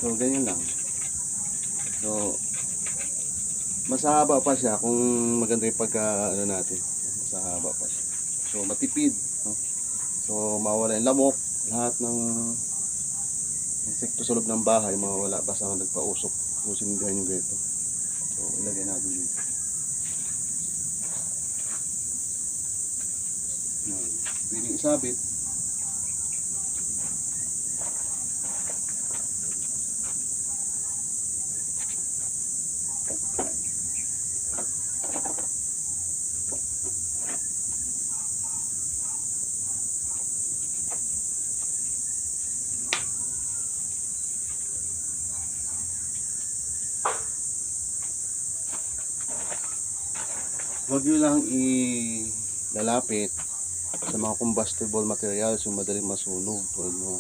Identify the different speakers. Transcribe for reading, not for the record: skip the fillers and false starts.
Speaker 1: So, ganyan lang. So, mas haba pa siya kung maganda yung pagka ano natin, mas haba pa siya. So, matipid, no? So, mawawala yung lamok, lahat ng insekto sa loob ng bahay mawawala basta nagpausok. Susindihan yung ganito. So, ilagay natin dito. Yan. Pwedeng isabit. Huwag nyo lang ilalapit sa mga combustible materials yung madaling masunog tulad mo